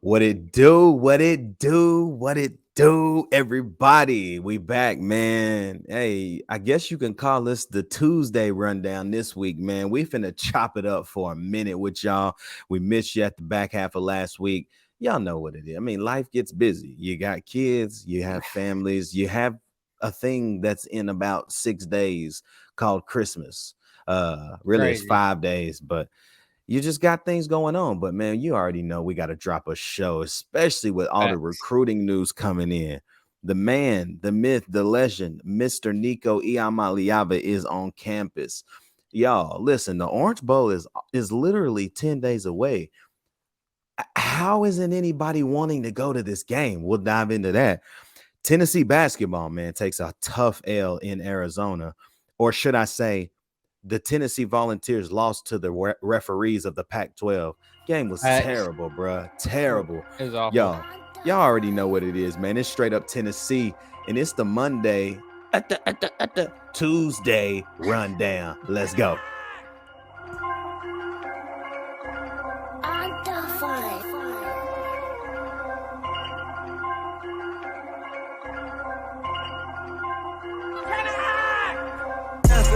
What it do? What it do? What it do? Everybody, we back, man. Hey, I guess you can call this the Tuesday rundown this week, man. We finna chop it up for a minute with y'all. We missed you at the back half of last week. Y'all know what it is. I mean, life gets busy. You got kids, you have families, you have a thing that's in about 6 days called Christmas. Really, it's Crazy. 5 days, but you just got things going on. But man, you already know we got to drop a show, especially with all the Facts. recruiting news coming in. The man, the myth, the legend, Mr. Nico Iamaleava is on campus. Y'all, listen, the Orange Bowl is literally 10 days away. How isn't anybody wanting to go to this game? We'll dive into that. Tennessee basketball, man, takes a tough L in Arizona. Or should I say, the Tennessee Volunteers lost to the referees of the Pac-12. Game was Facts. terrible, bruh. Terrible. It was awful. Y'all already know what it is, man. It's straight up Tennessee, and it's the Monday at the Tuesday rundown. Let's go.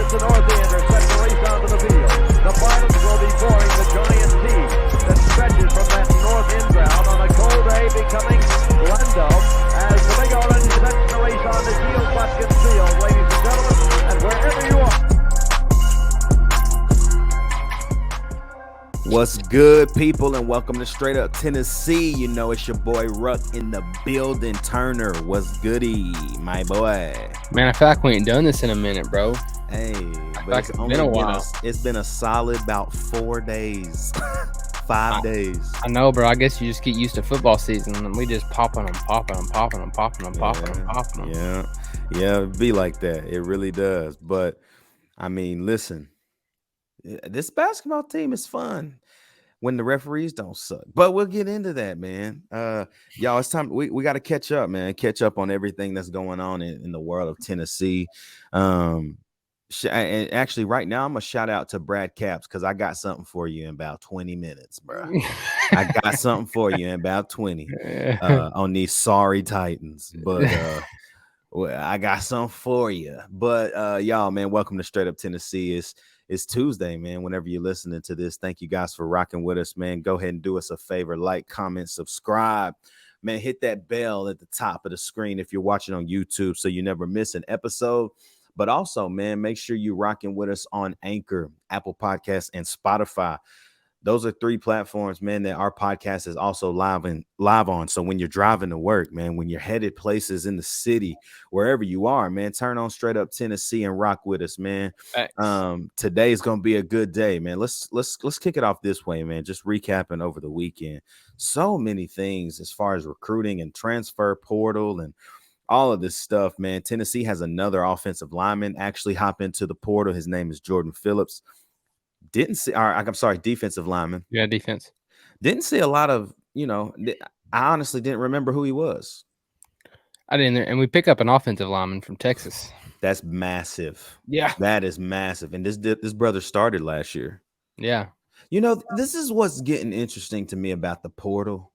To Northander, set the race onto the field. The Bidens will be boring the giant team that stretches from that north end ground on a cold day, becoming Glendo as the big orange sets the race on the Geo Buskins Field, ladies and gentlemen, and wherever you are. What's good, people, and welcome to Straight Up Tennessee. You know it's your boy Ruck in the building. Turner, what's goody, my boy? Man, I feel like we ain't done this in a minute, bro. Hey, but like it's it's been a while. It's been a solid about 4 days, 5 days. I know, bro. I guess you just get used to football season, and we just popping them. Yeah, it'd be like that. It really does. But I mean, listen, this basketball team is fun when the referees don't suck. But we'll get into that, man. Y'all, it's time. We got to catch up, man. Catch up on everything that's going on in the world of Tennessee. And actually, right now, I'm gonna shout out to Brad Capps because I got something for you in about 20 minutes, bro. I got something for you in about 20 on these sorry Titans, but well, I got something for you. But y'all, man, welcome to Straight Up Tennessee. It's Tuesday, man. Whenever you're listening to this, thank you guys for rocking with us, man. Go ahead and do us a favor, like, comment, subscribe. Man, hit that bell at the top of the screen if you're watching on YouTube so you never miss an episode. But also, man, make sure you're rocking with us on Anchor, Apple Podcasts, and Spotify. Those are 3 platforms, man, that our podcast is also live on. So when you're driving to work, man, when you're headed places in the city, wherever you are, man, turn on Straight Up Tennessee and rock with us, man. Facts. Today is gonna be a good day, man. Let's kick it off this way, man. Just recapping over the weekend. So many things as far as recruiting and transfer portal and all of this stuff, man. Tennessee has another offensive lineman actually hop into the portal. His name is Jordan Phillips. Didn't see, I'm sorry, defensive lineman. Yeah, defense. Didn't see a lot of, I honestly didn't remember who he was. I didn't, and we pick up an offensive lineman from Texas. That's massive. Yeah. That is massive. And this brother started last year. Yeah. This is what's getting interesting to me about the portal.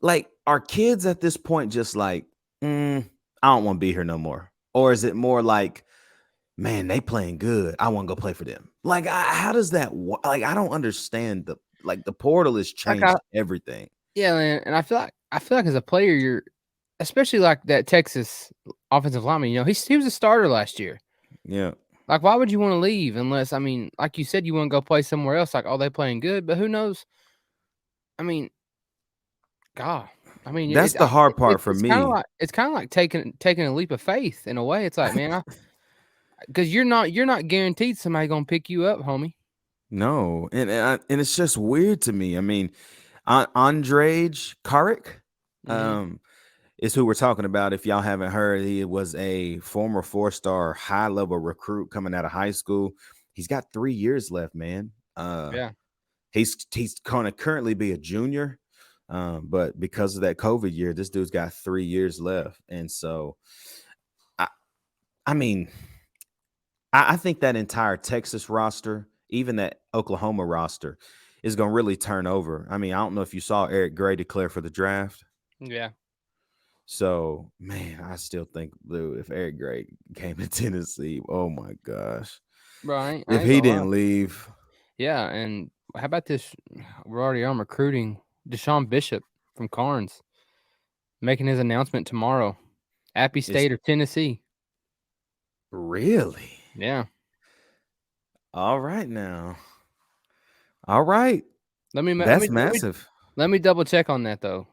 Like, are kids at this point just like, I don't want to be here no more? Or is it more like, man, they playing good, I want to go play for them? Like, how does that work? Like, I don't understand the portal has changed everything. Yeah, man. And I feel like as a player, you're especially like that Texas offensive lineman. He was a starter last year. Yeah. Like, why would you want to leave unless, I mean, like you said, you want to go play somewhere else? Like, oh, they playing good, but who knows? I mean, God, I mean, that's the hard part for me. It's kind of like taking a leap of faith in a way. It's like, man, because you're not guaranteed somebody gonna pick you up, homie. No, and it's just weird to me. I mean, Andrej Karic, is who we're talking about. If y'all haven't heard, he was a former 4-star high-level recruit coming out of high school. He's got 3 years left, man. Yeah, he's gonna currently be a junior, but because of that COVID year, this dude's got 3 years left, and so, I mean, I think that entire Texas roster, even that Oklahoma roster, is going to really turn over. I mean, I don't know if you saw Eric Gray declare for the draft. Yeah. So, man, I still think, dude, if Eric Gray came to Tennessee, oh my gosh. Bro, I If ain't he gonna lie. didn't leave. Yeah, and how about this? We're already on recruiting. Deshaun Bishop from Carnes making his announcement tomorrow. Appy State or Tennessee. Really? Yeah. All right now. All right. That's massive. Let me double check on that though.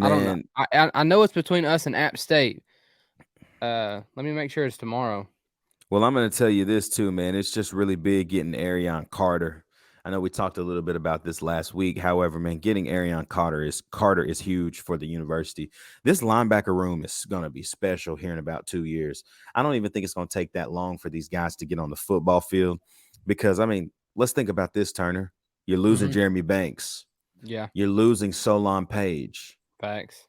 I don't know. Man, I know it's between us and App State. Let me make sure it's tomorrow. well, I'm going to tell you this too, man. It's just really big getting Arion Carter. I know we talked a little bit about this last week. However, man, getting Arion Carter is huge for the university. This linebacker room is going to be special here in about 2 years. I don't even think it's going to take that long for these guys to get on the football field because, I mean, let's think about this, Turner. You're losing Jeremy Banks. Yeah. You're losing Solon Page. Facts.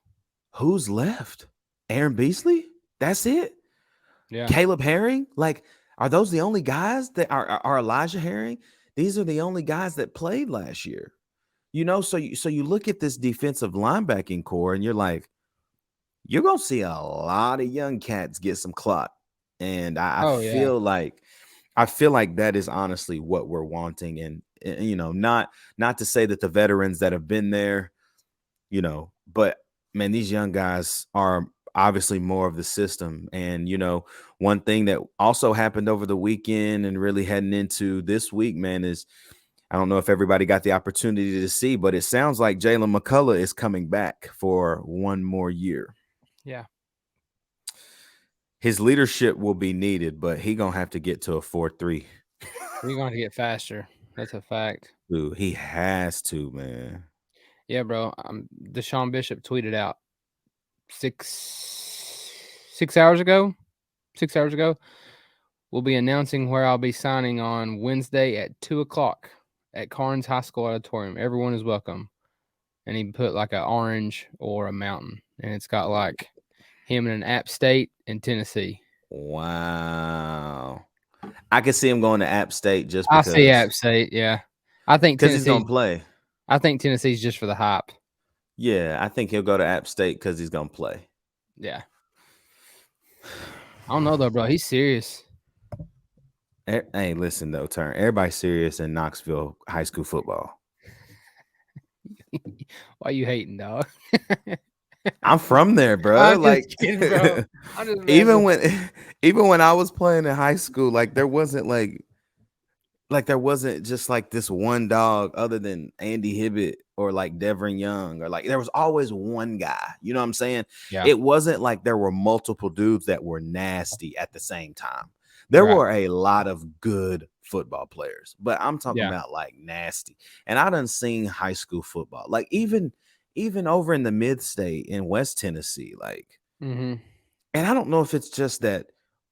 Who's left? Aaron Beasley? That's it? Yeah. Caleb Herring? Like, are those the only guys that are Elijah Herring? These are the only guys that played last year. You know, so you look at this defensive linebacking core and you're like, you're going to see a lot of young cats get some clock. And I feel like that is honestly what we're wanting. And you know, not to say that the veterans that have been there, you know, but man, these young guys are obviously more of the system. And, you know, one thing that also happened over the weekend and really heading into this week, man, is I don't know if everybody got the opportunity to see, but it sounds like Jalen McCullough is coming back for one more year. Yeah. His leadership will be needed, but he going to have to get to a 4.3. We're going to get faster. That's a fact. Dude, he has to, man. Yeah, bro. Deshaun Bishop tweeted out 6 hours ago. 6 hours ago. We'll be announcing where I'll be signing on Wednesday at 2:00 at Carnes High School Auditorium. Everyone is welcome. And he put like an orange or a mountain, and it's got like him in an App State in Tennessee. Wow. I can see him going to App State just because. I see App State, yeah. I think because he's going to play. I think Tennessee's just for the hype. Yeah, I think he'll go to App State because he's going to play. Yeah. I don't know, though, bro. He's serious. Hey, listen, though, Turn. Everybody's serious in Knoxville high school football. Why you hating, dog? I'm from there, bro. I'm like, just kidding, bro. even when I was playing in high school, like there wasn't there wasn't just like this one dog other than Andy Hibbett or like Devin Young or like there was always one guy. You know what I'm saying? Yeah. It wasn't like there were multiple dudes that were nasty at the same time. There were a lot of good football players, but I'm talking about like nasty. And I done seen high school football, like even over in the mid-state in West Tennessee, like, and I don't know if it's just that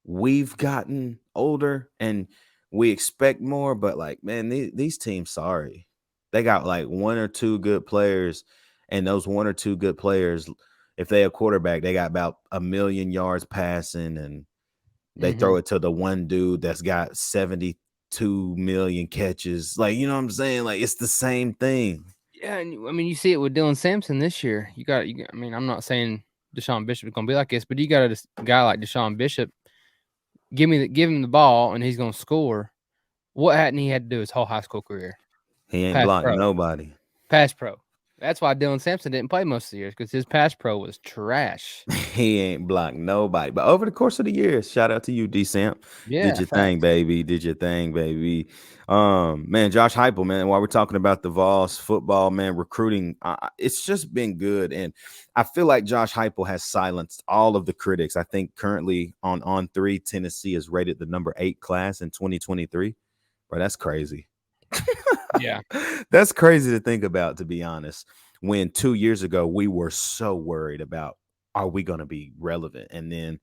we've gotten older and we expect more, but like, man, these teams, sorry, they got like one or two good players, and those one or two good players, if they a quarterback, they got about 1 million yards passing, and they throw it to the one dude that's got 72 million catches. Like, you know what I'm saying? Like, it's the same thing. Yeah, and I mean, you see it with Dylan Sampson this year. I mean, I'm not saying Deshaun Bishop is going to be like this, but you got a guy like Deshaun Bishop. Give him the ball, and he's going to score. What hadn't he had to do his whole high school career? He ain't blocked nobody. Pass pro. That's why Dylan Sampson didn't play most of the years, because his pass pro was trash. He ain't blocked nobody. But over the course of the years, shout out to you, D Samp. Yeah, did your thing, baby. Did your thing, baby. Man, Josh Heupel, man. While we're talking about the Vols football, man, recruiting, it's just been good, and I feel like Josh Heupel has silenced all of the critics. I think currently on On3, Tennessee is rated the number 8 class in 2023. Bro, that's crazy. Yeah, that's crazy to think about, to be honest, when 2 years ago we were so worried about, are we going to be relevant? And then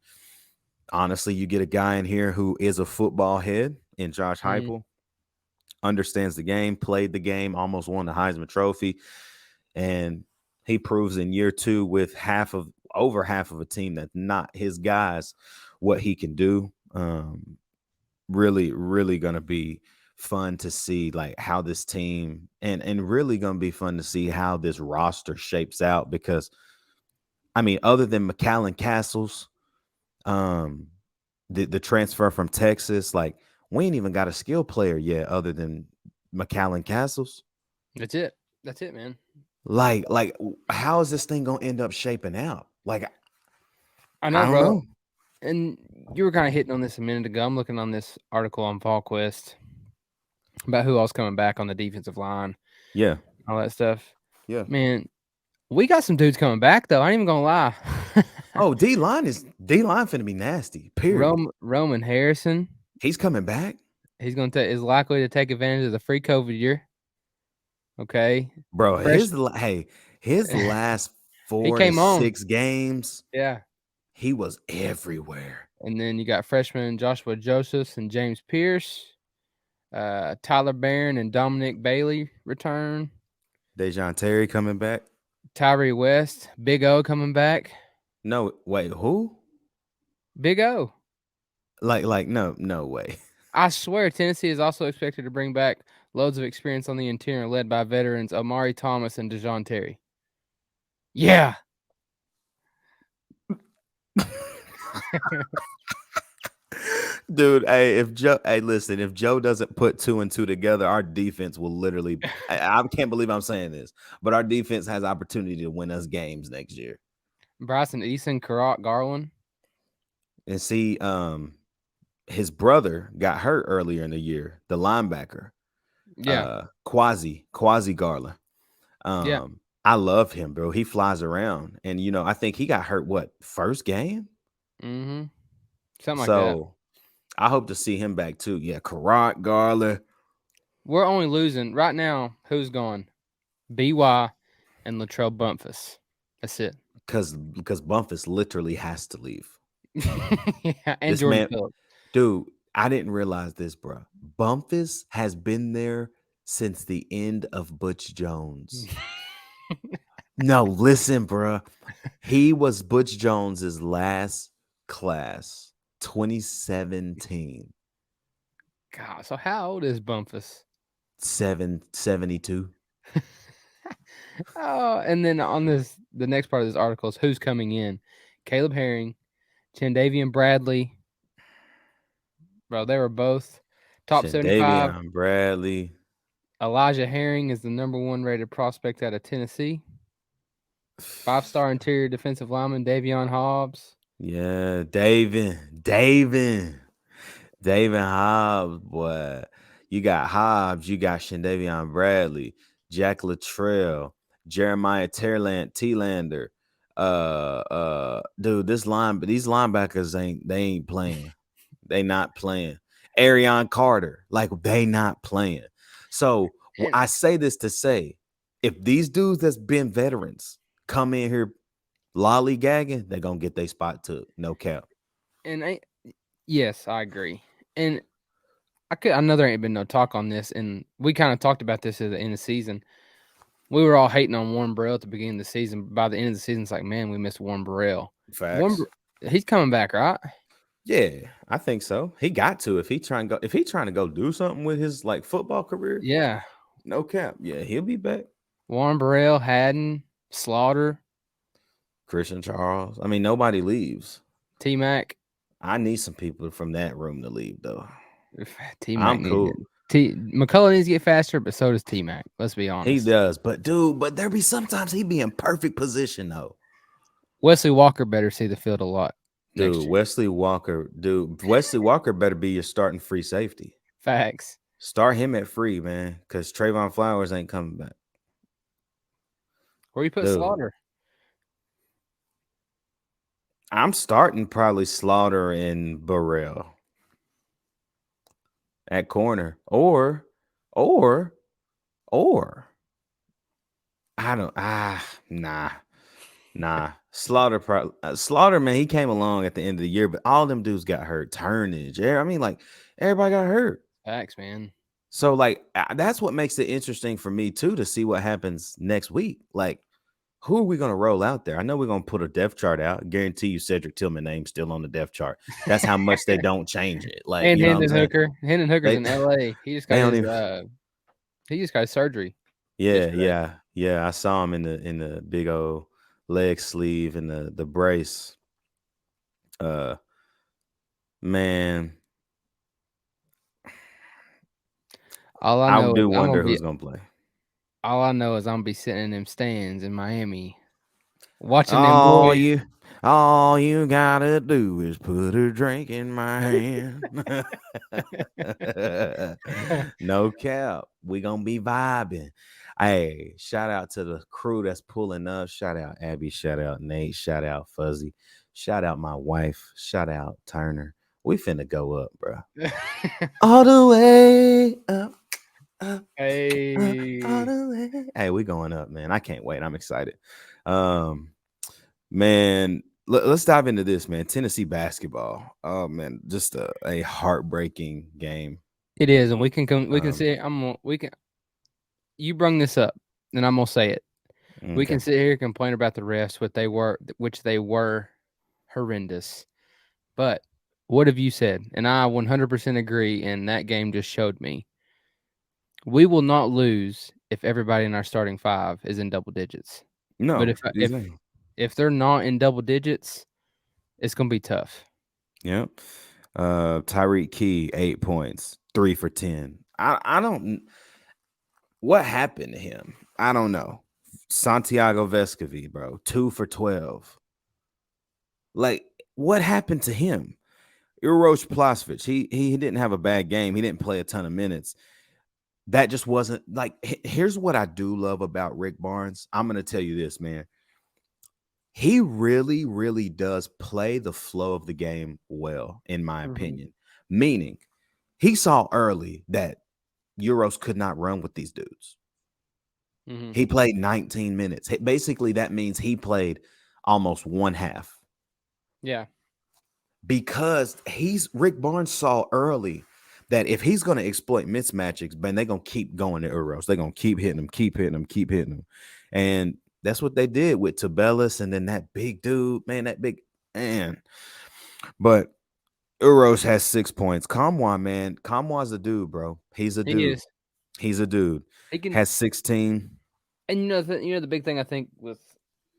honestly, you get a guy in here who is a football head in Josh Heupel, understands the game, played the game, almost won the Heisman Trophy, and he proves in year 2 with over half of a team that's not his guys what he can do. Really, really going to be fun to see like how this team and really gonna be fun to see how this roster shapes out because I mean, other than McAllen Castles, um, the transfer from Texas, like we ain't even got a skill player yet other than McAllen Castles. That's it. That's it, man. Like, how is this thing gonna end up shaping out? Like, I I know, don't bro. know. And you were kind of hitting on this a minute ago. I'm looking on this article on VolQuest about who else coming back on the defensive line, Yeah, all that stuff. yeah. Man, we got some dudes coming back though. I ain't even gonna lie. Oh, D line finna be nasty. Period. Roman Harrison, He's coming back, is likely to take advantage of the free COVID year. Okay, bro. fresh. His last He 4 to came on. 6 games, Yeah, he was everywhere. and then you got freshmen Joshua Josephs and James Pierce, Tyler Barron and Dominic Bailey return. Dejon Terry coming back. Tyree West, Big O coming back. No, wait, who? Big O. Like, no way. I swear Tennessee is also expected to bring back loads of experience on the interior led by veterans Omari Thomas and Dejon Terry. Yeah. Dude, listen, if Joe doesn't put 2 and 2 together, our defense will literally I can't believe I'm saying this, but our defense has opportunity to win us games next year. Bryson Eason, Karat Garland. And see, his brother got hurt earlier in the year, the linebacker. Yeah. Quasi Garland. Yeah. I love him, bro. He flies around. And I think he got hurt first game? Mm-hmm. Something like that. So I hope to see him back too. Yeah, Karat Garland. We're only losing right now. Who's gone? BY and Latrell Bumpus. That's it. Because Bumpus literally has to leave. Yeah, and This Jordan man, Phillips. dude, I didn't realize this, bro. Bumpus has been there since the end of Butch Jones. No, listen, bro. He was Butch Jones's last class, 2017. God, so how old is Bumpus? 772. Oh, and then on the next part of this article is who's coming in. Caleb Herring, Chandavian Bradley. Bro, they were both top 75. Davion Bradley. Elijah Herring is the number 1 rated prospect out of Tennessee. 5-star interior defensive lineman Davion Hobbs. Yeah, David Hobbs, boy. You got Hobbs, you got Shandavion Bradley, Jack Luttrell, Jeremiah T-Lander. Dude, these linebackers ain't playing. They not playing. Arion Carter, like they not playing. So I say this to say, if these dudes that's been veterans come in here lollygagging, they're gonna get their spot took. No cap. And yes, I agree. And I know there ain't been no talk on this, and we kind of talked about this at the end of the season. We were all hating on Warren Burrell at the beginning of the season. By the end of the season, it's like, man, we missed Warren Burrell. Facts. He's coming back, right? Yeah, I think so. He got to if he trying to go do something with his like football career. Yeah. No cap. Yeah, he'll be back. Warren Burrell, Haddon, Slaughter, Christian Charles. I mean, nobody leaves. T-Mac. I need some people from that room to leave though. T-Mac. I'm cool. McCullough needs to get faster, but so does T-Mac. Let's be honest. He does, but there be sometimes he be in perfect position though. Wesley Walker better see the field a lot. Dude, Wesley Walker better be your starting free safety. Facts. Start him at free, man, because Trayvon Flowers ain't coming back. Where you put Slaughter? I'm starting probably Slaughter and Burrell at corner, or I don't nah. Slaughter, man, he came along at the end of the year, but all them dudes got hurt. Turnage. I mean, like everybody got hurt. Facts, man. So like that's what makes it interesting for me too to see what happens next week. Like who are we gonna roll out there? I know we're gonna put a depth chart out. Guarantee you Cedric Tillman name's still on the depth chart. That's how much they don't change it. Like, And you know what I'm Hendon saying? Hooker. Hendon Hooker's They in LA. He just got they don't his even he just got his surgery Yeah, yesterday. yeah. I saw him in the big old leg sleeve and the brace. Uh man, All I I know is do wonder who's gonna play. all I know is I'm gonna be sitting in them stands in Miami watching them All boys. you all you gotta do is put a drink in my hand. No cap. We gonna be vibing. Hey, shout out to the crew that's pulling up. Shout out Abby. Shout out Nate. Shout out Fuzzy. Shout out my wife. Shout out Turner. We finna go up, bro. All the way up. Hey. All the way. Hey, we going up, man. I can't wait. I'm excited. Man, let's dive into this, man. Tennessee basketball. Oh man, just a heartbreaking game. It is, and we can Um, say you bring this up, and I'm gonna say it. We okay. can sit here and complain about the refs, which they were horrendous. But what have you said? And I 100% agree, and that game just showed me. We will not lose if everybody in our starting five is in double digits. But No, if they're not in double digits, it's gonna be tough. Yep. Tyreek Key, 8 points, 3 for 10. I don't what happened to him. I don't know. Santiago Vescovi, bro, 2 for 12. Like, what happened to him? Uroš Plasvich, he didn't have a bad game. He didn't play a ton of minutes. That just wasn't like. Here's what I do love about Rick Barnes. I'm gonna tell you this, man. He really, really does play the flow of the game well, in my opinion. Meaning, he saw early that Euros could not run with these dudes. He played 19 minutes. Basically, that means he played almost one half. Yeah. Because Rick Barnes saw early that if he's going to exploit mismatches, man, they're going to keep going to Euros. They're going to keep hitting them. And that's what they did with Tabellis and then that big dude, man, But Euros has 6 points. Kamwa, man. Kamwa's a dude, bro. He's a dude. He is. He's a dude. Has 16. And the big thing I think with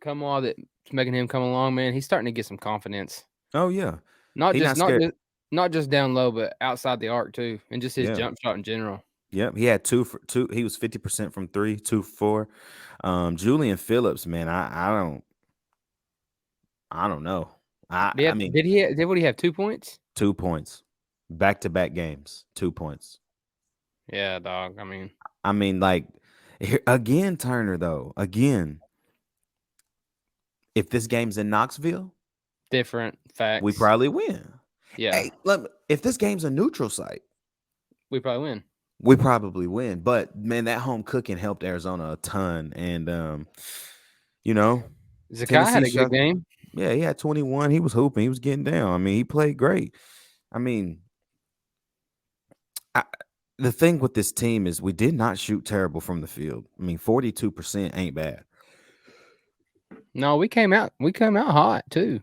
Kamwa that's making him come along, man, he's starting to get some confidence. Oh yeah. Not just down low, but outside the arc too, and just his jump shot in general. Yep, he had 2 for 2. He was 50% from 3, 2 for 4. Julian Phillips, man, I don't know. I mean, did he have 2 points? 2 points, back-to-back games, 2 points. Yeah, dog. I mean, like again, Turner though. Again, if this game's in Knoxville, different facts. we probably win. Yeah. Hey, if this game's a neutral site, we probably win. We probably win. But man, that home cooking helped Arizona a ton. And Zakai had a good game. Yeah, he had 21. He was hooping. He was getting down. I mean, he played great. I mean, the thing with this team is we did not shoot terrible from the field. I mean, 42% ain't bad. No, we came out hot too.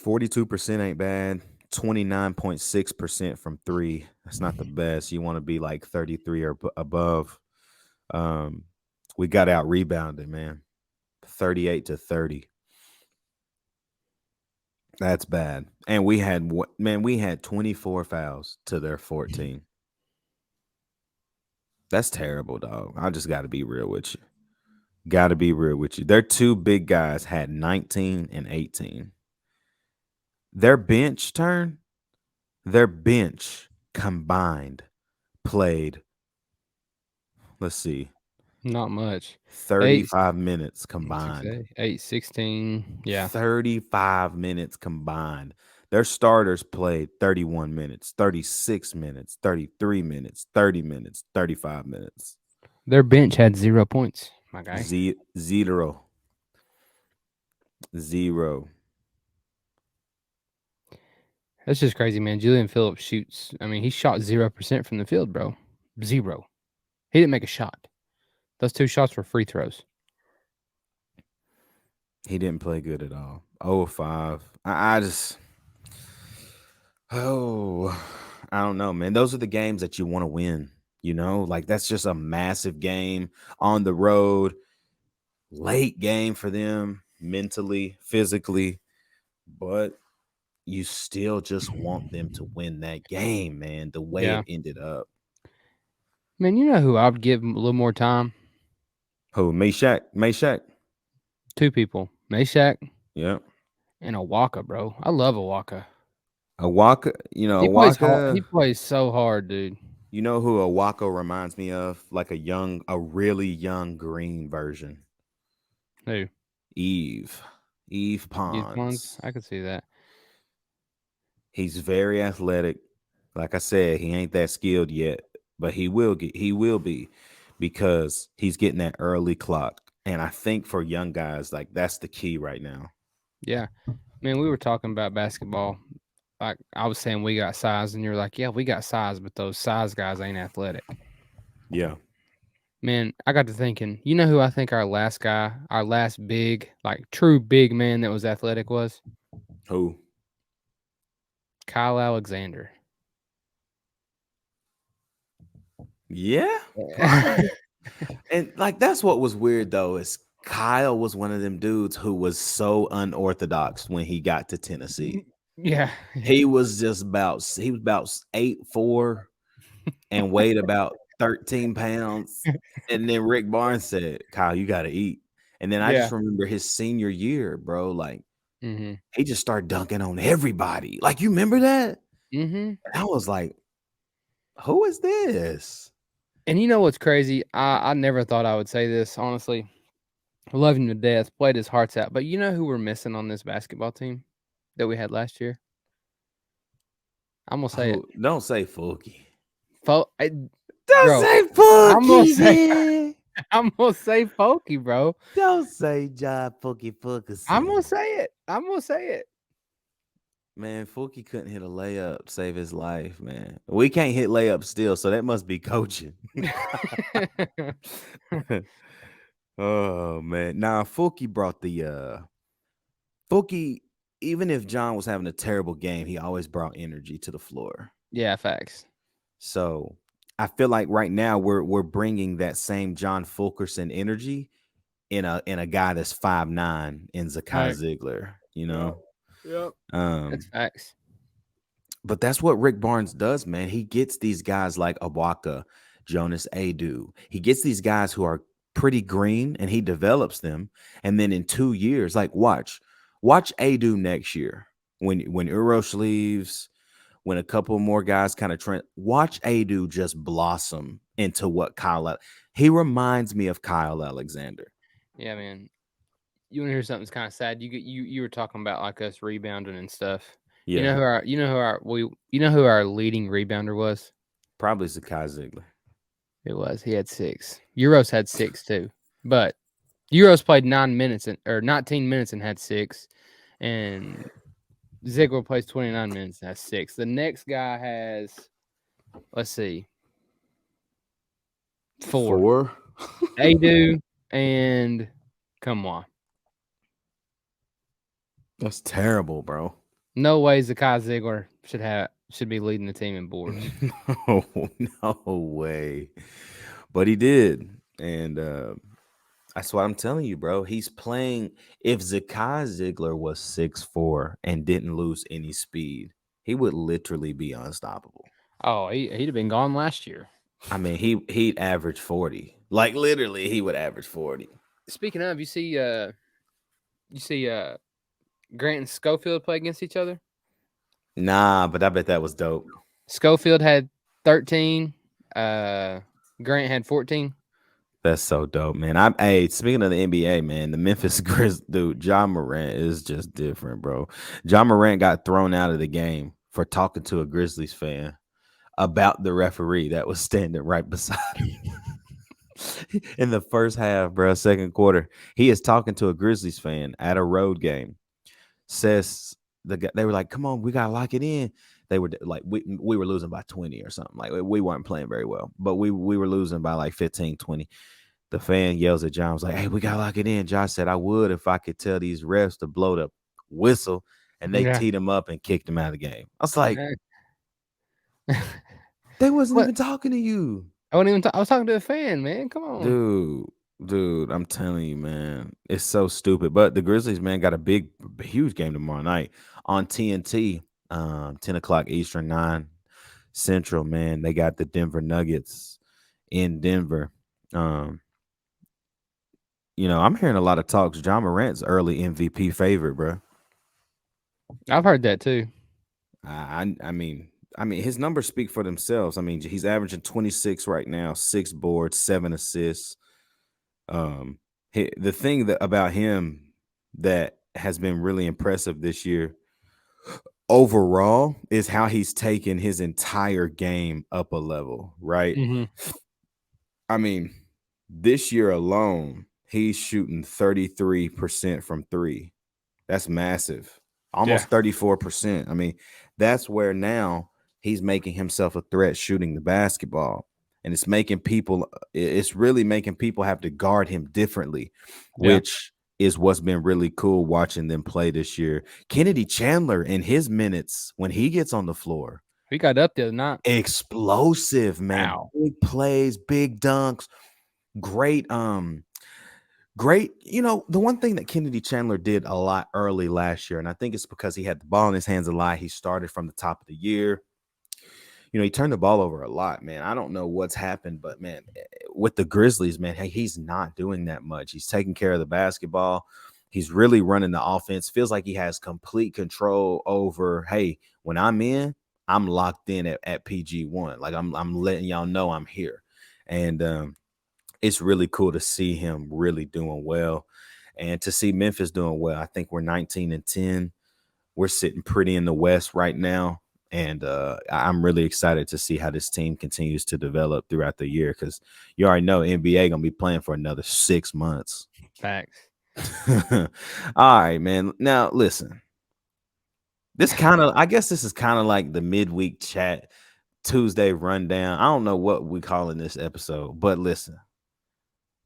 42% ain't bad. 29.6% from 3. That's not the best. You want to be like 33 or above. We got out rebounded, man. 38-30. That's bad. And we had 24 fouls to their 14. That's terrible, dog. I just got to be real with you. Their 2 big guys had 19 and 18. Their bench combined played, let's see, not much. 35 minutes combined. 8, 16. Yeah. 35 minutes combined. Their starters played 31 minutes, 36 minutes, 33 minutes, 30 minutes, 35 minutes. Their bench had 0 points, my guy. Zero. That's just crazy, man. Julian Phillips shoots. I mean, he shot 0% from the field, bro. 0. He didn't make a shot. Those 2 shots were free throws. He didn't play good at all. 0-5. I just oh, I don't know, man. Those are the games that you want to win. Like that's just a massive game on the road, late game for them mentally, physically, but you still just want them to win that game, man. The way Yeah. it ended up. Man, you know who I'd give a little more time? Who? Meshack. 2 people. Meshack Yeah. and Awaka, bro. I love Awaka. Awaka, He plays hard. Awaka. He plays so hard, dude. You know who Awaka reminds me of? Like a really young green version. Who? Eve Youth ones? Pons. I could see that. He's very athletic. Like I said, he ain't that skilled yet, but he will be because he's getting that early clock. And I think for young guys, like that's the key right now. Yeah. Man, we were talking about basketball. Like I was saying we got size, and you're like, yeah, we got size, but those size guys ain't athletic. Yeah. Man, I got to thinking, you know who I think our last big, like true big man that was athletic was? Who? Kyle Alexander. Yeah. Probably. And like that's what was weird though, is Kyle was one of them dudes who was so unorthodox when he got to Tennessee. Yeah. He was about 8'4" and weighed about 13 pounds. And then Rick Barnes said, Kyle, you gotta eat. And then I Yeah. just remember his senior year, bro. Like Mm-hmm. he just started dunking on everybody. Like, you remember that? Mm-hmm. I was like, who is this? And you know what's crazy? I never thought I would say this, honestly. I love him to death, played his hearts out. But you know who we're missing on this basketball team that we had last year? I'm gonna say it. Don't say Fulky. Don't say Fulky. I'm gonna say Pokey, bro. Don't say John Fulky. I'm gonna say it. Man, Fulky couldn't hit a layup to save his life, man. We can't hit layups still, so that must be coaching. Oh man. Now Fulky brought the Fulky, even if John was having a terrible game, he always brought energy to the floor. Yeah, facts. So I feel like right now we're bringing that same John Fulkerson energy in a guy that's 5'9" in Zakai Right. Ziegler, you know. Yep. That's facts. But that's what Rick Barnes does, man. He gets these guys like Awaka, Jonas Adu. He gets these guys who are pretty green and he develops them. And then in 2 years, like watch Adu next year when Urosh leaves, when a couple more guys kind of trend, watch Adu just blossom into what he reminds me of Kyle Alexander. Yeah, man. You want to hear something that's kind of sad? You were talking about like us rebounding and stuff. Yeah. You know who our leading rebounder was? Probably Zakai Ziegler. It was. He had 6. Euros had 6 too. But Euros played 19 minutes and had 6. And Ziegler plays 29 minutes and has 6. The next guy has, let's see, 4. Adu and come on. That's terrible, bro. No way Zakai Ziegler should be leading the team in boards. No way. But he did. And that's what I'm telling you, bro. He's playing. If Zakai Ziegler was 6'4" and didn't lose any speed, he would literally be unstoppable. Oh, he'd have been gone last year. I mean, he'd average 40. Like literally, he would average 40. Speaking of, you see Grant and Schofield play against each other? Nah, but I bet that was dope. Schofield had 13. Grant had 14. That's so dope, man. Speaking of the NBA, man, the Memphis Grizzlies, dude, Ja Morant is just different, bro. Ja Morant got thrown out of the game for talking to a Grizzlies fan about the referee that was standing right beside him. In the first half, bro, second quarter, he is talking to a Grizzlies fan at a road game. Says they were like, "Come on, we gotta lock it in." They were like, we were losing by 20 or something. Like we weren't playing very well, but we were losing by like 15, 20. The fan yells at John, was like, "Hey, we gotta lock it in." Josh said, "I would if I could tell these refs to blow the whistle," and they Yeah. teed him up and kicked him out of the game. I was like, Eh. they wasn't What? even talking to you. I wasn't even. I was talking to a fan, man. Come on. Dude, I'm telling you, man, it's so stupid. But the Grizzlies, man, got a huge game tomorrow night on TNT, 10 o'clock Eastern, 9 Central. Man, they got the Denver Nuggets in Denver. I'm hearing a lot of talks. John Morant's early MVP favorite, bro. I've heard that too. I mean, his numbers speak for themselves. I mean, he's averaging 26 right now, 6 boards, 7 assists. The thing about him that has been really impressive this year overall is how he's taken his entire game up a level, right? Mm-hmm. I mean, this year alone, he's shooting 33% from 3. That's massive. Almost 34%. I mean, that's where now he's making himself a threat shooting the basketball. And it's really making people have to guard him differently, which is what's been really cool watching them play this year. Kennedy Chandler in his minutes when he gets on the floor. He got up the other night. Explosive, man. Wow. Big plays, big dunks, great. Great. The one thing that Kennedy Chandler did a lot early last year, and I think it's because he had the ball in his hands a lot. He started from the top of the year. He turned the ball over a lot, man. I don't know what's happened, but man, with the Grizzlies, man, hey, he's not doing that much. He's taking care of the basketball. He's really running the offense. Feels like he has complete control over, hey, when I'm in, I'm locked in at PG1. Like I'm letting y'all know I'm here. And it's really cool to see him really doing well and to see Memphis doing well. I think we're 19-10. We're sitting pretty in the West right now. And I'm really excited to see how this team continues to develop throughout the year because you already know NBA going to be playing for another 6 months. Facts. All right, man. Now, listen. I guess this is kind of like the midweek chat Tuesday rundown. I don't know what we're calling this episode, but listen.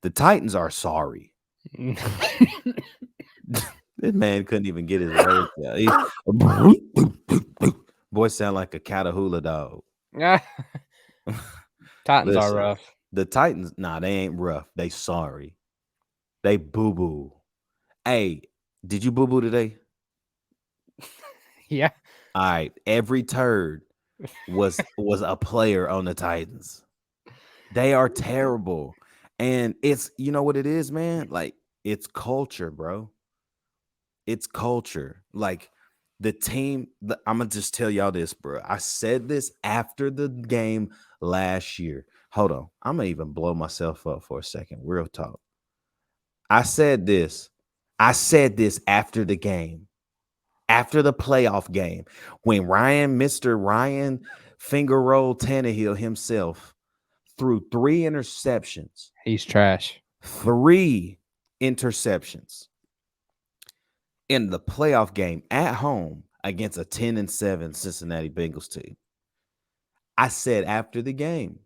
The Titans are sorry. This man couldn't even get his words out. Boy sound like a Catahoula dog. Titans are rough. The Titans, they ain't rough. They sorry. They boo-boo. Hey, did you boo-boo today? Yeah. All right. Every turd was a player on the Titans. They are terrible. And it's, you know what it is, man? Like, it's culture, bro. It's culture. Like, the team, I'm going to just tell y'all this, bro. I said this after the game last year. Hold on. I'm going to even blow myself up for a second. Real talk. I said this after the game, after the playoff game, when Mr. Ryan Finger Roll Tannehill himself threw 3 interceptions. He's trash. 3 interceptions in the playoff game at home against a 10-7 Cincinnati Bengals team. I said after the game,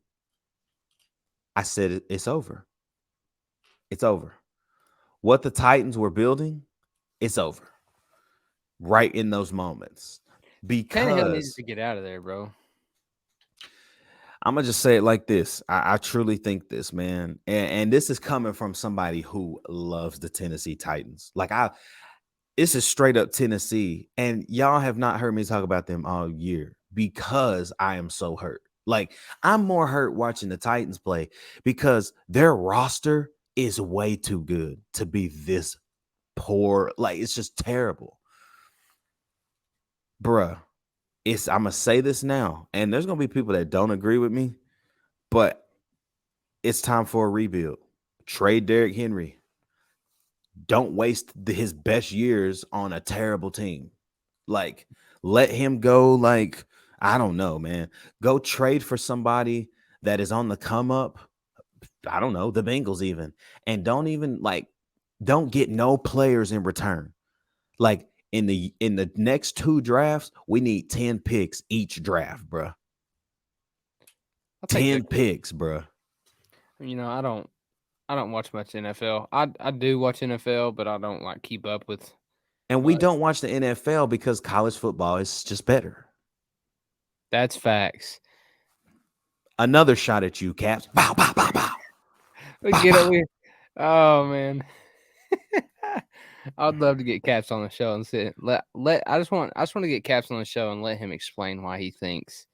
I said it's over. It's over. What the Titans were building, it's over. Right in those moments. Tannehill needs Because to get out of there, bro. I'm going to just say it like this. I truly think this, man. And this is coming from somebody who loves the Tennessee Titans. Like, this is straight up Tennessee. And y'all have not heard me talk about them all year because I am so hurt. Like, I'm more hurt watching the Titans play because their roster is way too good to be this poor. Like, it's just terrible. Bruh. I'm going to say this now, and there's going to be people that don't agree with me, but it's time for a rebuild. Trade Derrick Henry. Don't waste his best years on a terrible team. Like, let him go. Like, I don't know, man. Go trade for somebody that is on the come up. I don't know, the Bengals even. And don't get no players in return. Like, in the next 2 drafts, we need 10 picks each draft, bro. 10 picks, bro. I don't I don't watch much NFL. I do watch NFL, but I don't like keep up with. And we much. don't watch the NFL because college football is just better. That's facts. Another shot at you, Caps. Bow, bow, bow, bow. We get it. Oh man. I'd love to get Caps on the show and sit. I just want to get Caps on the show and let him explain why he thinks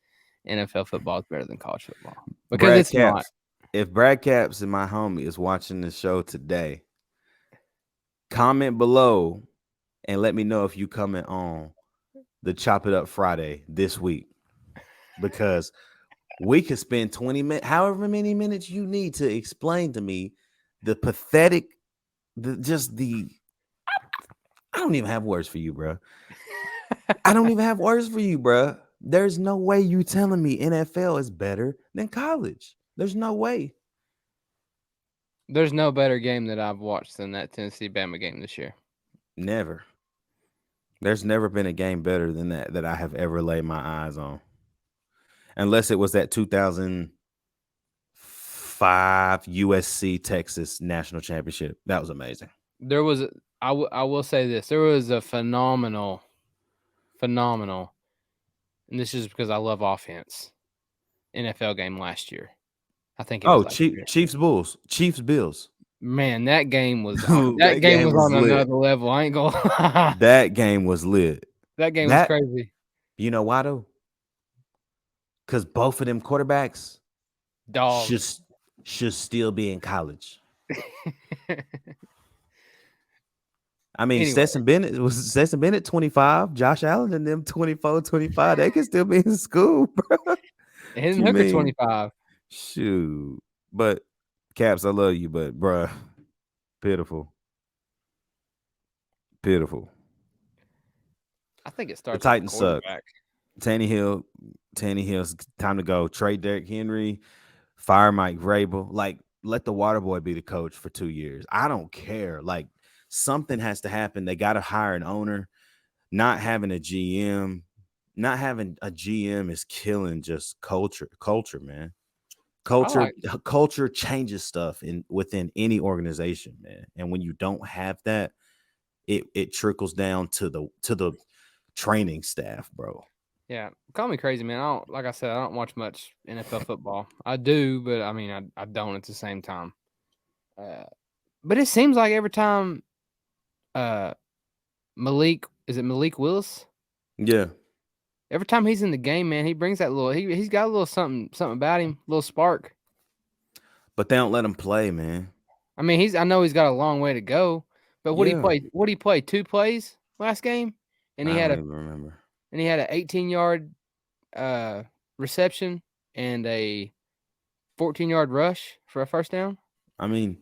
NFL football is better than college football. Because Brad it's Caps, not. If Brad Caps and my homie is watching the show today, comment below and let me know if you coming on the Chop It Up Friday this week. Because we could spend 20 minutes, however many minutes you need to explain to me the pathetic, I don't even have words for you, bro. I don't even have words for you, bro. There's no way you telling me NFL is better than college. There's no way. There's no better game that I've watched than that Tennessee Bama game this year. Never. There's never been a game better than that I have ever laid my eyes on. Unless it was that 2005 USC Texas national championship. That was amazing. There was, I will say this, there was a phenomenal, and this is because I love offense, NFL game last year. I think it was last year. Chiefs Bills. Man, that game was that game was on lit. another level. I ain't gonna lie. That game was lit. That game was crazy. You know why though? Because both of them quarterbacks Dogs should still be in college. I mean, anyway. Stetson Bennett 25, Josh Allen and them 24, 25. They can still be in school, bro. Hendon Hooker 25. Shoot. But Caps, I love you, but bruh, pitiful. I think it starts. The Titans suck. Tannehill's time to go. Trade Derrick Henry, fire Mike Vrabel. Like, let the water boy be the coach for 2 years. I don't care. Like, something has to happen. They got to hire an owner. Not having a GM is killing just culture, man. Culture changes stuff within any organization, man. And when you don't have that, it trickles down to the training staff, bro. Yeah, call me crazy, man. Like I said, I don't watch much NFL football. I do, but I mean, I don't at the same time. But it seems like every time, Malik Willis? Yeah. Every time he's in the game, man, he brings that little. He's got a little something about him, a little spark. But they don't let him play, man. I mean, I know he's got a long way to go. But what he play? 2 plays last game, and he I don't even remember. And he had an 18-yard reception and a 14-yard rush for a first down. I mean,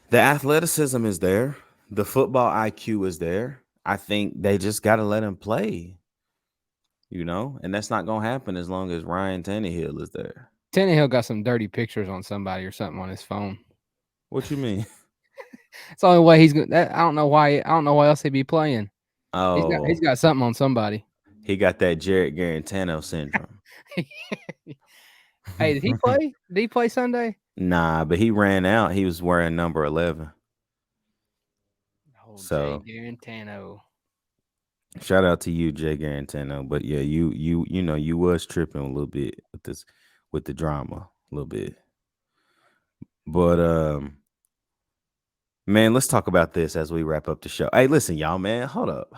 the athleticism is there. The football IQ is there. I think they just got to let him play, you know? And that's not going to happen as long as Ryan Tannehill is there. Tannehill got some dirty pictures on somebody or something on his phone. What you mean? It's the only way he's going to – I don't know why else he'd be playing. Oh. He's got something on somebody. He got that Jared Garantano syndrome. Hey, did he play? Did he play Sunday? Nah, but he ran out. He was wearing number 11. So Jay Garantano. Shout out to you, Jay Garantano. But yeah, you was tripping a little bit with the drama a little bit. But man, let's talk about this as we wrap up the show. Hey, listen, y'all, man. Hold up.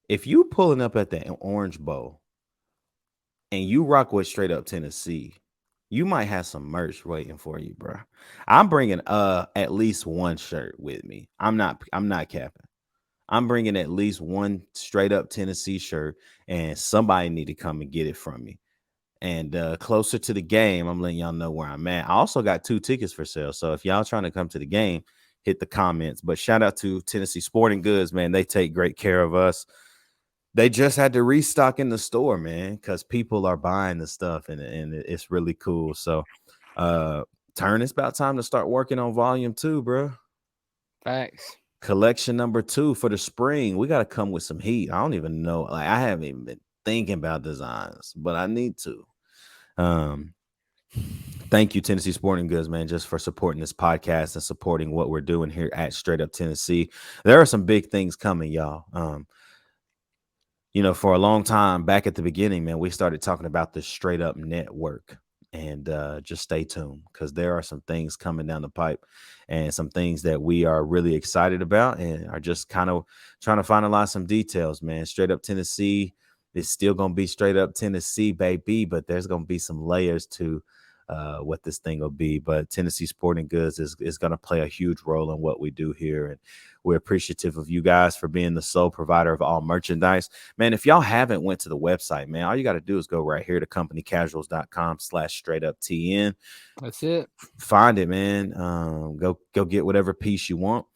If you pulling up at the Orange Bowl and you rock with Straight Up Tennessee, you might have some merch waiting for you, bro. I'm bringing at least one shirt with me. I'm not capping. I'm bringing at least one Straight Up Tennessee shirt, and somebody need to come and get it from me. And closer to the game, I'm letting y'all know where I'm at. I also got 2 tickets for sale. So if y'all trying to come to the game, hit the comments. But shout out to Tennessee Sporting Goods, man. They take great care of us. They just had to restock in the store, man, because people are buying the stuff, and it's really cool. So, it's about time to start working on volume 2, bro. Facts. Collection number 2 for the spring. We got to come with some heat. I don't even know. Like, I haven't even been thinking about designs, but I need to. Thank you, Tennessee Sporting Goods, man, just for supporting this podcast and supporting what we're doing here at Straight Up Tennessee. There are some big things coming, y'all. For a long time back at the beginning, man, we started talking about the Straight Up Network. And just stay tuned because there are some things coming down the pipe and some things that we are really excited about and are just kind of trying to finalize some details, man. Straight Up Tennessee is still going to be Straight Up Tennessee, baby, but there's going to be some layers to what this thing will be. But Tennessee Sporting Goods is going to play a huge role in what we do here. And we're appreciative of you guys for being the sole provider of all merchandise. Man, if y'all haven't went to the website, man, all you got to do is go right here to companycasuals.com/straightuptn. That's it. Find it, man. Go get whatever piece you want.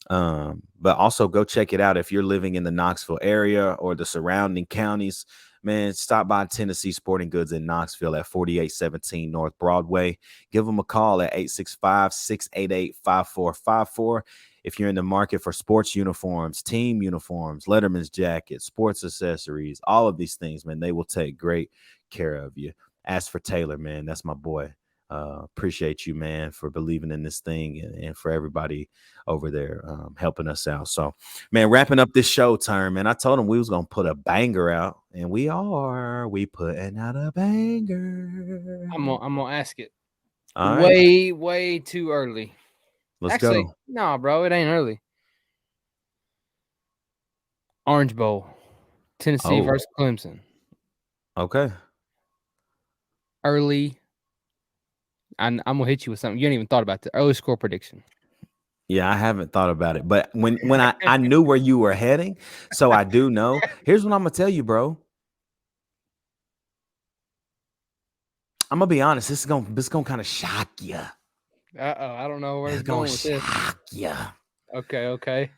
But also go check it out if you're living in the Knoxville area or the surrounding counties. Man, stop by Tennessee Sporting Goods in Knoxville at 4817 North Broadway. Give them a call at 865-688-5454. If you're in the market for sports uniforms, team uniforms, Letterman's jackets, sports accessories, all of these things, man, they will take great care of you. As for Taylor, man, that's my boy. Appreciate you, man, for believing in this thing and for everybody over there helping us out. So, man, wrapping up this show term, man, I told him we was going to put a banger out, and we putting out a banger. I'm gonna ask it. All way, right. way too early. Let's Actually, go. no, bro, it ain't early. Orange Bowl, Tennessee versus Clemson. Okay. Early. I'm gonna hit you with something. You ain't even thought about the early score prediction. Yeah, I haven't thought about it, but when I knew where you were heading, so I do know. Here's what I'm gonna tell you, bro. I'm gonna be honest. This is gonna kind of shock you. I don't know where it's going with this. Shock you. Okay.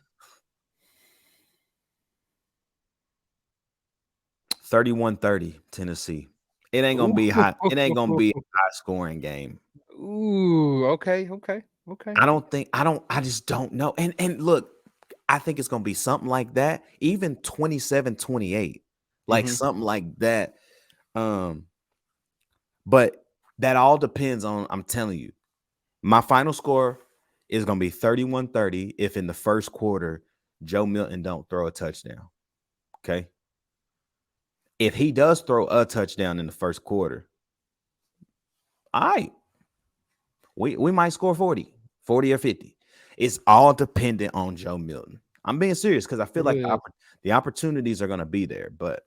31-30 Tennessee. It ain't gonna be high. It ain't gonna be a high scoring game. Ooh, okay. I just don't know. And look, I think it's gonna be something like that, even 27-28. Like something like that. But that all depends on, I'm telling you, my final score is gonna be 31-30 if in the first quarter Joe Milton don't throw a touchdown. Okay. If he does throw a touchdown in the first quarter, all right, we might score 40 or 50. It's all dependent on Joe Milton. I'm being serious because I feel like the opportunities are going to be there, but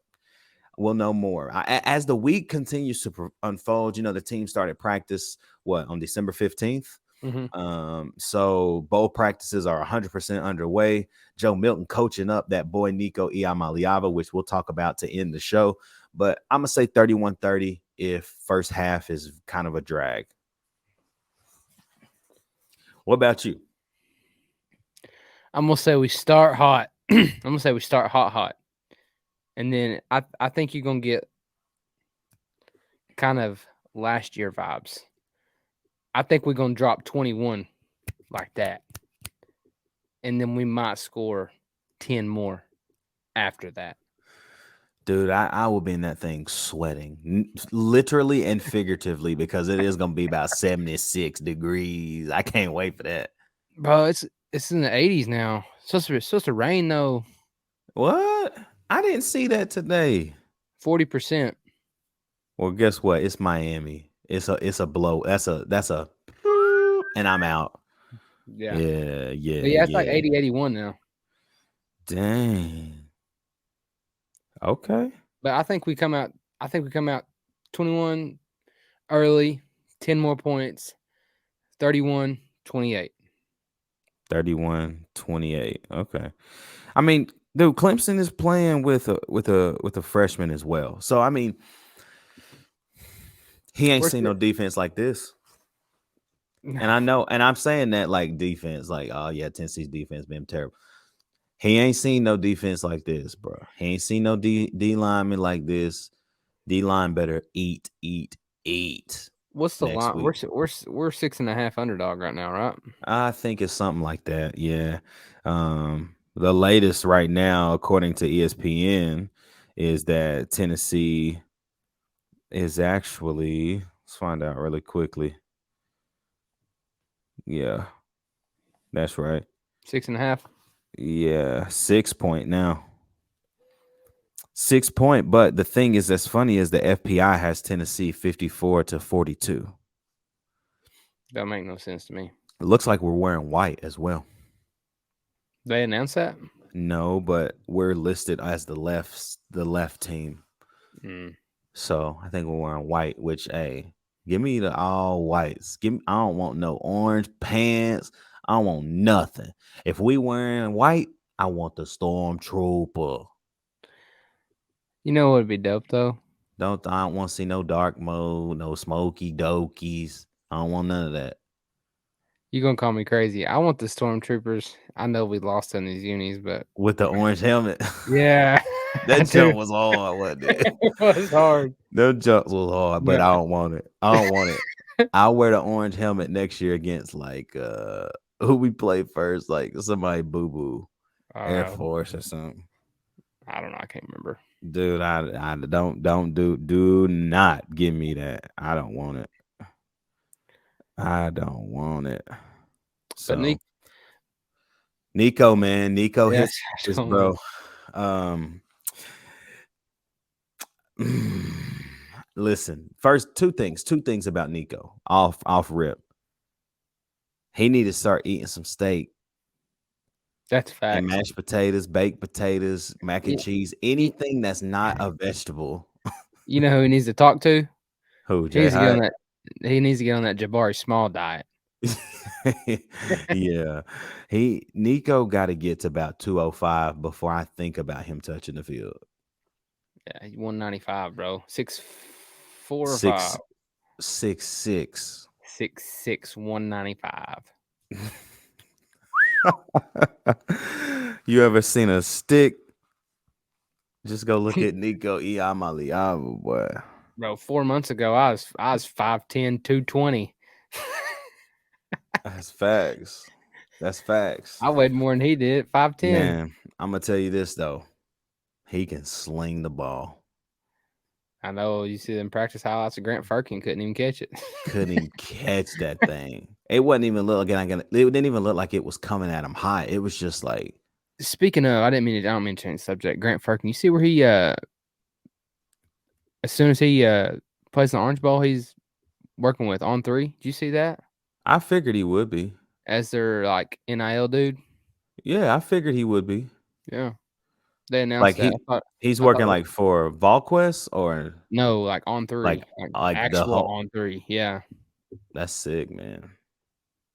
we'll know more. As the week continues to unfold, the team started practice, on December 15th? So bowl practices are 100% underway. Joe Milton coaching up that boy Nico Iamaleava, which we'll talk about to end the show. But I'm gonna say 31-30 if first half is kind of a drag. What about you? I'm gonna say we start hot. I'm gonna say we start hot, and then I think you're gonna get kind of last year vibes. I think we're going to drop 21 like that. And then we might score 10 more after that. Dude, I will be in that thing sweating, literally and figuratively, because it is going to be about 76 degrees. I can't wait for that. Bro, it's in the 80s now. It's supposed to rain, though. What? I didn't see that today. 40%. Well, guess what? It's Miami. It's a blow. That's a and I'm out. Yeah. Yeah. It's like 80, 81 now. Dang. Okay. But I think we come out 21 early, 10 more points, 31-28. 31-28. Okay. I mean, dude, Clemson is playing with a freshman as well. So I mean, he ain't seen no defense like this. And I know, and I'm saying that like defense, like, oh yeah, Tennessee's defense been terrible. He ain't seen no defense like this, bro. He ain't seen no D lineman like this. D line better eat. What's the line? We're 6.5 underdog right now, right? I think it's something like that. Yeah. The latest right now, according to ESPN, is that Tennessee is actually Let's find out really quickly. Yeah, that's right. 6.5. Yeah, 6 point now. 6 point. But the thing is, that's funny is the FPI has Tennessee 54-42. Don't make no sense to me. It looks like we're wearing white as well. They announced that? No, but we're listed as the left team. Mm. So I think we're wearing white, which give me the all whites. I don't want no orange pants. I don't want nothing. If we wearing white, I want the stormtrooper. You know what would be dope though? I don't want to see no dark mode, no smoky dokies. I don't want none of that. You're gonna call me crazy. I want the stormtroopers. I know we lost in these unis, but With the orange helmet. yeah, That dude, jump was hard, wasn't it? it was hard. Them jumps was hard, but No. I don't want it. I don't want it. I'll wear the orange helmet next year against like who we play first, like somebody boo boo. Air Force or something. I don't know. I can't remember. Dude, I don't do not give me that. I don't want it. I don't want it. So But Nico, man, Nico yeah, hit this, bro. Listen, first two things about Nico off rip. He need to start eating some steak. That's facts. And mashed potatoes, baked potatoes, mac and cheese, anything that's not a vegetable. You know who he needs to talk to? Who, He needs Jay to get on Hyde? that. He needs to get on that Jabari Small diet. Yeah. Nico got to get to about 205 before I think about him touching the field. Yeah, 195, bro. 6'4" or 6'6". 6'6", 195. You ever seen a stick? Just go look at Nico Iamaleava, boy. Bro, 4 months ago, I was 5'10", 220. That's facts. That's facts. I weighed more than he did, 5'10". Man, I'm gonna tell you this though. He can sling the ball. I know you see them practice highlights of Grant Firkin, couldn't even catch it. Couldn't even catch that thing. It wasn't even look again. It didn't even look like it was coming at him high. It was just like. Speaking of, I don't mean to change the subject. Grant Firkin, you see where he as soon as he plays the Orange Bowl, he's working with On 3. Did you see that? I figured he would be. As their like NIL dude. Yeah, I figured he would be. Yeah. They announced like that. He's working like for VolQuest or no, like On 3. Like actual the whole On 3. Yeah. That's sick, man.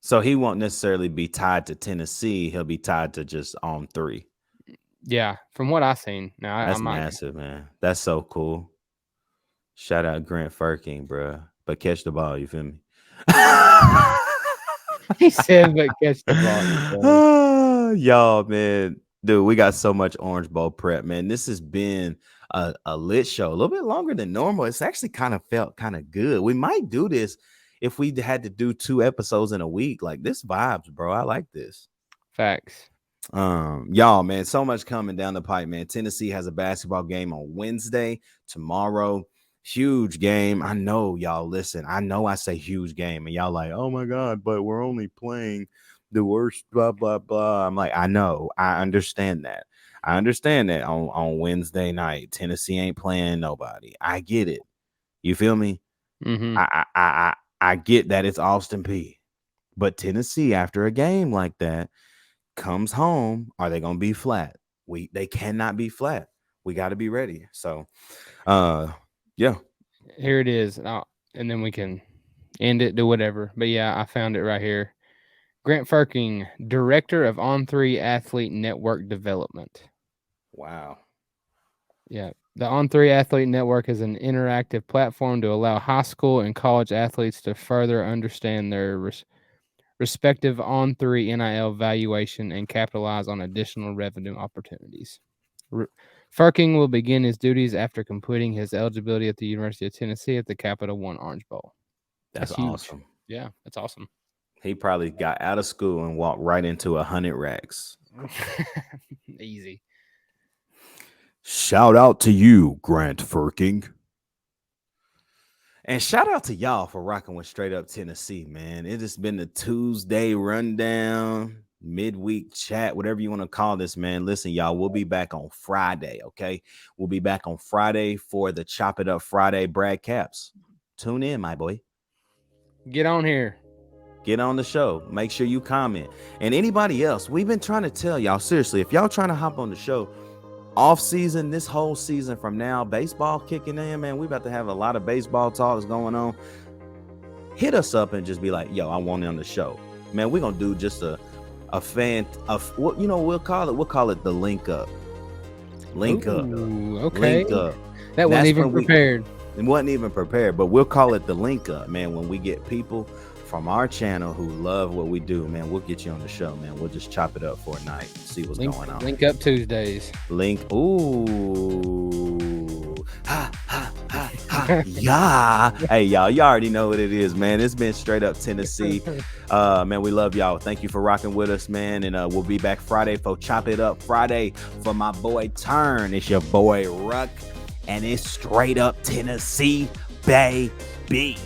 So he won't necessarily be tied to Tennessee. He'll be tied to just On 3. Yeah, from what I've seen. Now that's massive, man. That's so cool. Shout out Grant Firkin, bro. But catch the ball, you feel me? He said, but catch the ball. Y'all, man. Dude, we got so much Orange Bowl prep, man. This has been a lit show. A little bit longer than normal. It's actually kind of felt kind of good. We might do this if we had to do 2 episodes in a week. Like, this vibes, bro. I like this. Facts. Y'all, man, so much coming down the pipe, man. Tennessee has a basketball game on Wednesday, tomorrow. Huge game. I know, y'all. Listen, I know I say huge game, and y'all like, oh my God, but we're only playing the worst, blah, blah, blah. I'm like, I know. I understand that. On Wednesday night. Tennessee ain't playing nobody. I get it. You feel me? Mm-hmm. I get that it's Austin P. But Tennessee, after a game like that, comes home. Are they gonna be flat? They cannot be flat. We got to be ready. So, yeah. Here it is, and then we can end it, do whatever. But yeah, I found it right here. Grant Firkin, Director of On3 Athlete Network Development. Wow. Yeah. The On3 Athlete Network is an interactive platform to allow high school and college athletes to further understand their respective On3 NIL valuation and capitalize on additional revenue opportunities. Firkin will begin his duties after completing his eligibility at the University of Tennessee at the Capital One Orange Bowl. That's awesome. Yeah, that's awesome. He probably got out of school and walked right into 100 racks. Easy. Shout out to you, Grant Firkin. And shout out to y'all for rocking with Straight Up Tennessee, man. It has been the Tuesday rundown, midweek chat, whatever you want to call this, man. Listen, y'all, we'll be back on Friday, okay? We'll be back on Friday for the Chop It Up Friday. Brad Caps, tune in, my boy. Get on here. Get on the show. Make sure you comment. And anybody else, we've been trying to tell y'all, seriously, if y'all trying to hop on the show, off season, this whole season from now, baseball kicking in, man, we about to have a lot of baseball talks going on. Hit us up and just be like, yo, I want it on the show, man. We're gonna do just a fan of what, you know, we'll call it the link up. Okay. Link up. That wasn't even prepared. It wasn't even prepared, but we'll call it the link up, man. When we get people from our channel who love what we do, man, we'll get you on the show, man. We'll just chop it up for a night, see what's going on. Link Up Tuesdays. Ooh. Ha, ha, ha, ha. Yeah. Hey, y'all, you already know what it is, man. It's been Straight Up Tennessee. Man, we love y'all. Thank you for rocking with us, man. And we'll be back Friday for Chop It Up Friday for my boy Turn. It's your boy Ruck, and it's Straight Up Tennessee, baby.